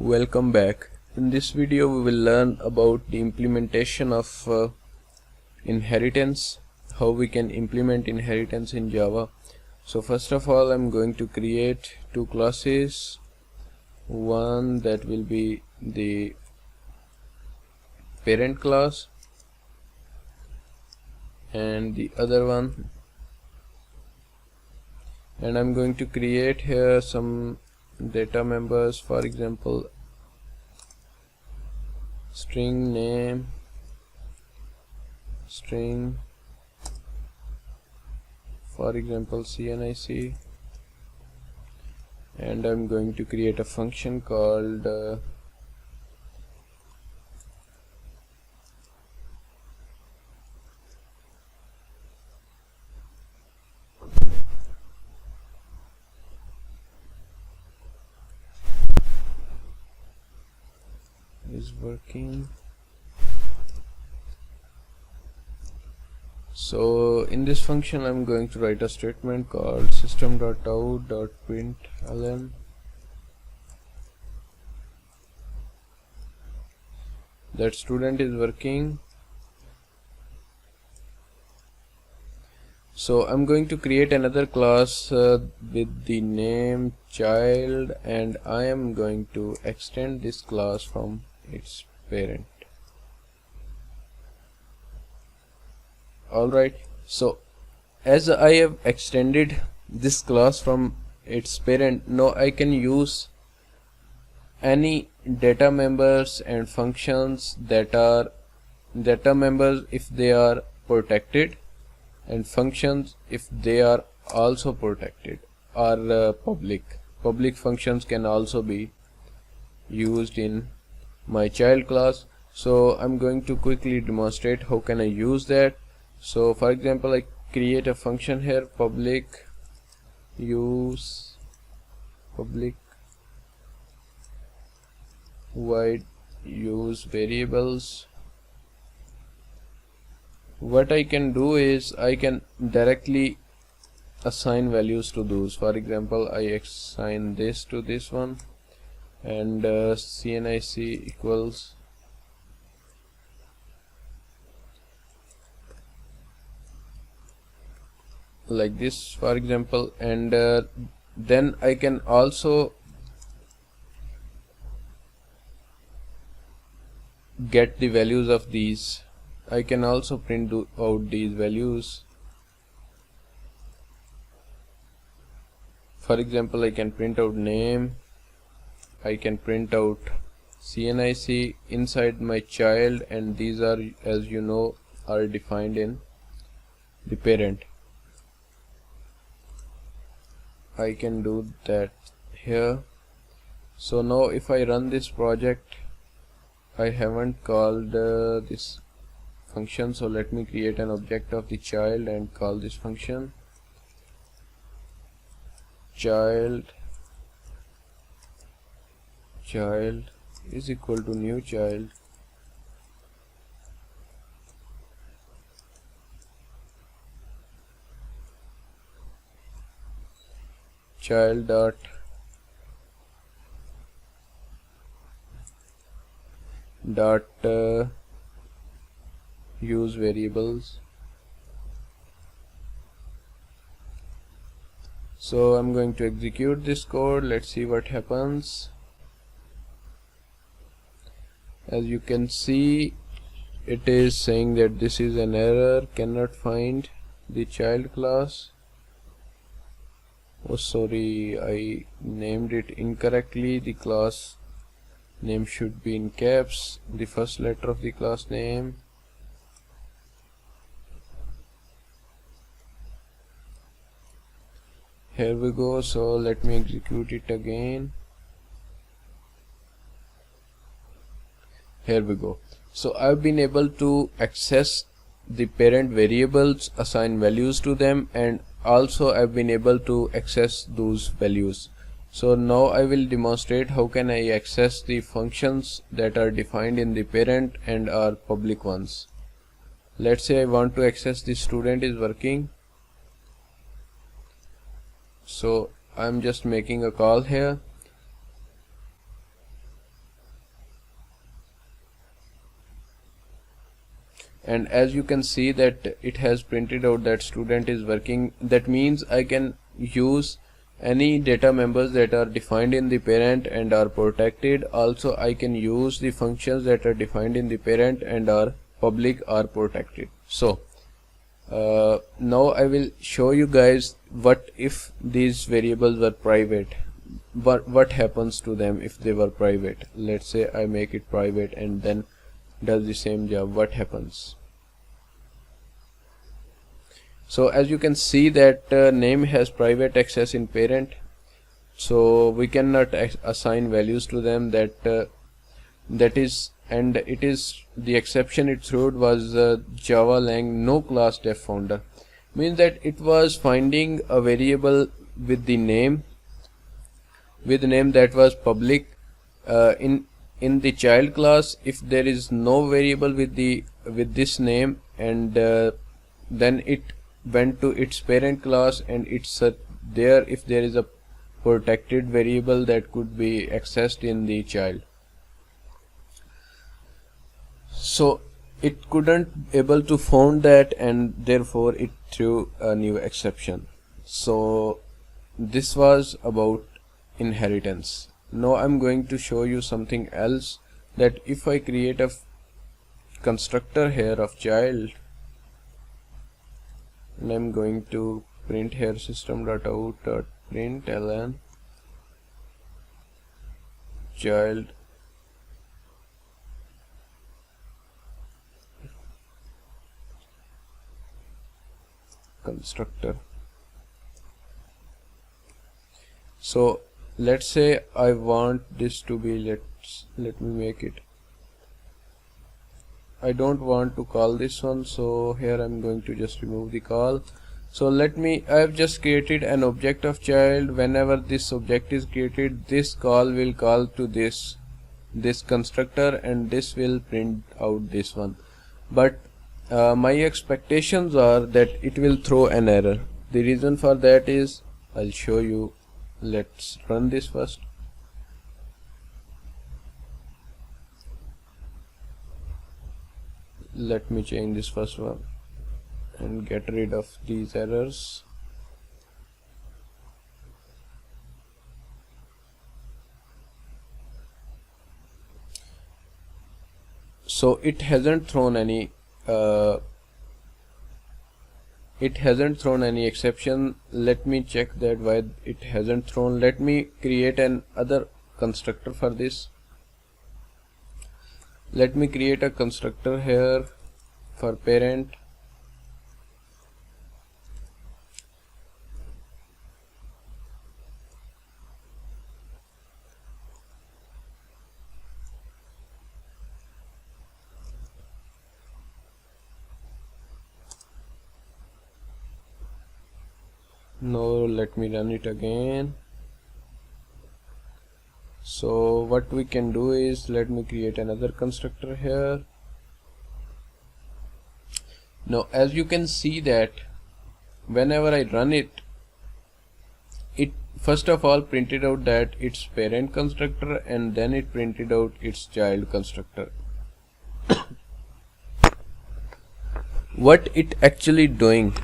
Welcome back. In this video we will learn about the implementation of inheritance, how we can implement inheritance in Java. So first of all, I'm going to create two classes. One that will be the parent class and the other one, and I'm going to create here some data members, for example string name, string, for example CNIC, and I'm going to create a function called is working. So in this function I'm going to write a statement called system.out.println that student is working. So I'm going to create another class with the name child, and I am going to extend this class from its parent. Alright, so as I have extended this class from its parent, now I can use any data members and functions that are data members if they are protected, and functions if they are also protected or public functions can also be used in my child class. So I'm going to quickly demonstrate how can I use that. So for example, I create a function here, public void use variables. What I can do is I can directly assign values to those. For example, I assign this to this one, and CNIC equals like this, for example, and then I can also get the values of these. I can also print out these values. For example, I can print out name, I can print out CNIC inside my child, and these are, as you know, are defined in the parent. I can do that here. So now if I run this project, I haven't called this function, so let me create an object of the child and call this function child is equal to new child, child dot use variables. So I'm going to execute this code. Let's see what happens. As you can see, it is saying that this is an error, cannot find the child class. Oh sorry, I named it incorrectly. The class name should be in caps, the first letter of the class name. Here we go. So let me execute it again. Here we go. So I've been able to access the parent variables, assign values to them, and also I've been able to access those values. So now I will demonstrate how can I access the functions that are defined in the parent and are public ones. Let's say I want to access the student is working. So I'm just making a call here. and as you can see that it has printed out that student is working. That means I can use any data members that are defined in the parent and are protected. Also I can use the functions that are defined in the parent and are public or protected. So now I will show you guys what if these variables were private, what happens to them if they were private. Let's say I make it private and then does the same job. What happens? So as you can see that name has private access in parent, so we cannot assign values to them. That is, and it is the exception it threw was Java lang no class def founder, means that it was finding a variable with the name that was public in the child class. If there is no variable with this name, and then it went to its parent class and it's there if there is a protected variable that could be accessed in the child. So it couldn't able to found that, and therefore it threw a new exception. So this was about inheritance. Now I'm going to show you something else, that if I create a constructor here of child, and I'm going to print here system.out.println child constructor. So let's say I want this to be, let me make it, I don't want to call this one, so here I'm going to just remove the call. So I've just created an object of child. Whenever this object is created, this call will call to this constructor, and this will print out this one. But my expectations are that it will throw an error. The reason for that is, I'll show you. Let's run this first. Let me change this first one and get rid of these errors. So it hasn't thrown any exception. Let me check that why it hasn't thrown. Let me create an other constructor for this. Let me create a constructor here for parent. Now let me run it again. So what we can do is, let me create another constructor here. Now as you can see that whenever I run it, it first of all printed out that it's parent constructor, and then it printed out its child constructor. What it actually doing?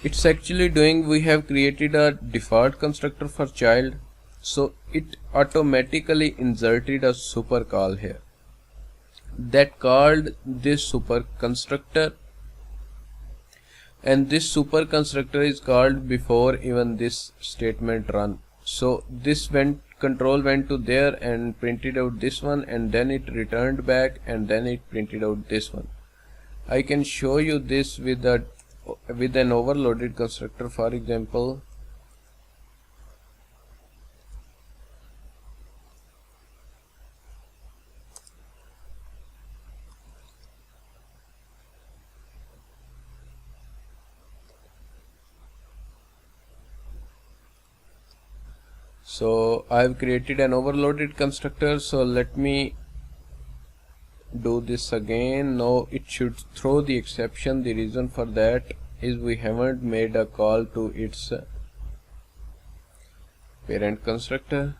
It's actually doing, we have created a default constructor for child, so it automatically inserted a super call here that called this super constructor, and this super constructor is called before even this statement run. So this control went to there and printed out this one, and then it returned back, and then it printed out this one. I can show you this with an overloaded constructor, for example. So I've created an overloaded constructor, so let me do this again. Now it should throw the exception. The reason for that is we haven't made a call to its parent constructor.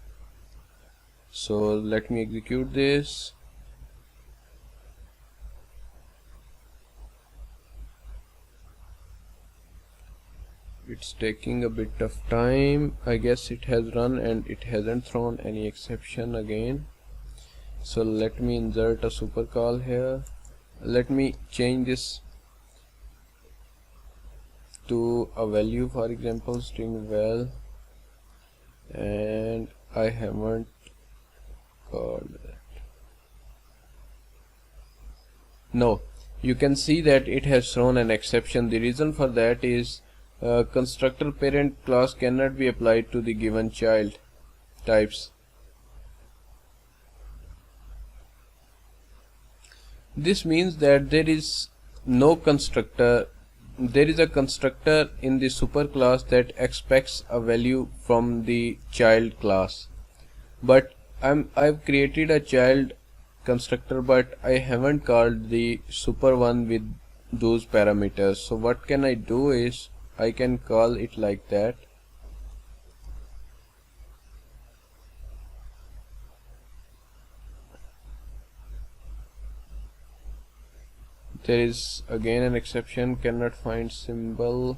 So let me execute this. it's taking a bit of time. I guess it has run and it hasn't thrown any exception again. So let me insert a super call here. Let me change this to a value, for example string val, and I haven't called that. No, you can see that it has thrown an exception. The reason for that is constructor parent class cannot be applied to the given child types. This means that there is no constructor. There is a constructor in the superclass that expects a value from the child class, but I've created a child constructor, but I haven't called the super one with those parameters. So what can I do is I can call it like that. There is again an exception, cannot find symbol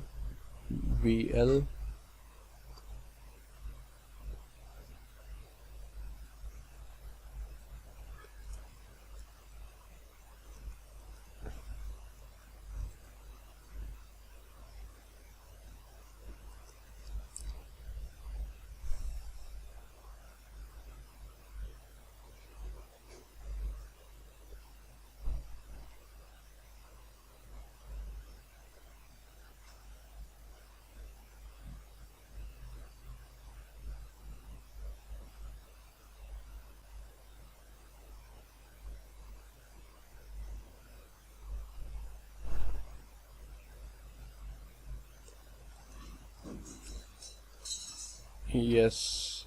VL. Yes,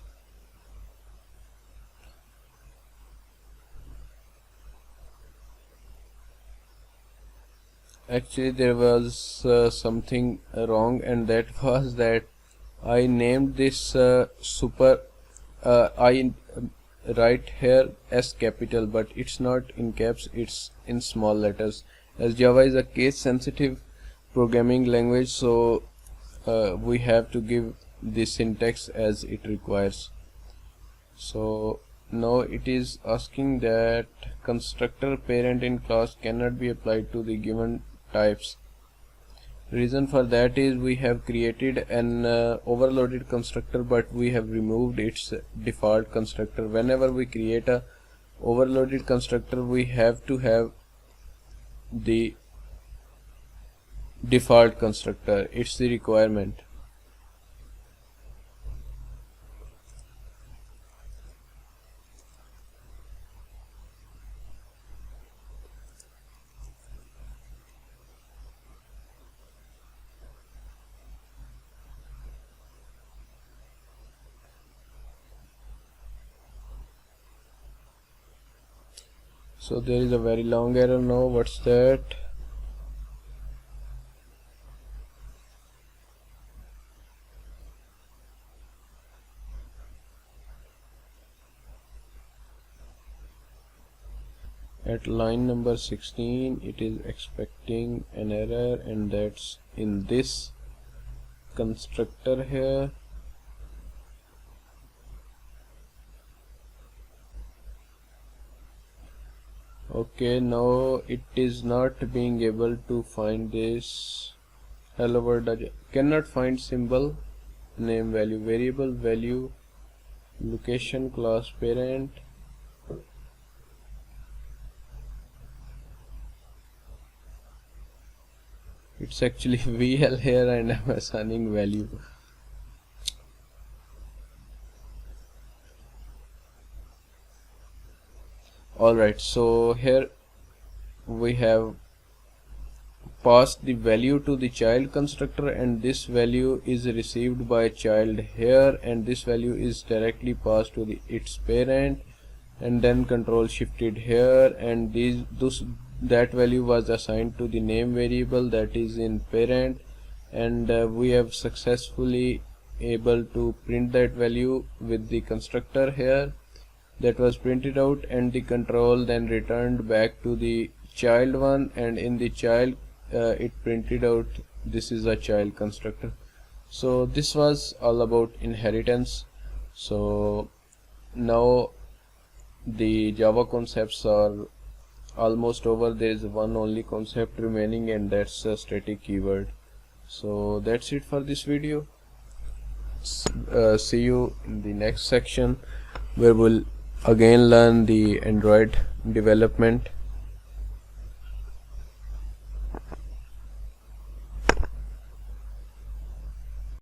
actually there was something wrong, and that was that I named this super I write here as capital, but it's not in caps, it's in small letters, as Java is a case sensitive programming language, so we have to give the syntax as it requires. So now it is asking that constructor parent in class cannot be applied to the given types. Reason for that is we have created an overloaded constructor, but we have removed its default constructor. Whenever we create a overloaded constructor, we have to have the default constructor. It's the requirement. So there is a very long error now. What's that? At line number 16 it is expecting an error, and that's in this constructor here. Okay, now it is not being able to find this. Hello world cannot find symbol, name value, variable value, location, class parent. It's actually VL here, and I'm assigning value. Alright, so here we have passed the value to the child constructor, and this value is received by child here, and this value is directly passed to its parent, and then control shifted here, and that value was assigned to the name variable that is in parent, and we have successfully able to print that value with the constructor here. That was printed out, and the control then returned back to the child one, and in the child it printed out this is a child constructor. So this was all about inheritance. So now the Java concepts are almost over. There is one only concept remaining, and that's a static keyword. So that's it for this video. See you in the next section, where we'll again learn the Android development.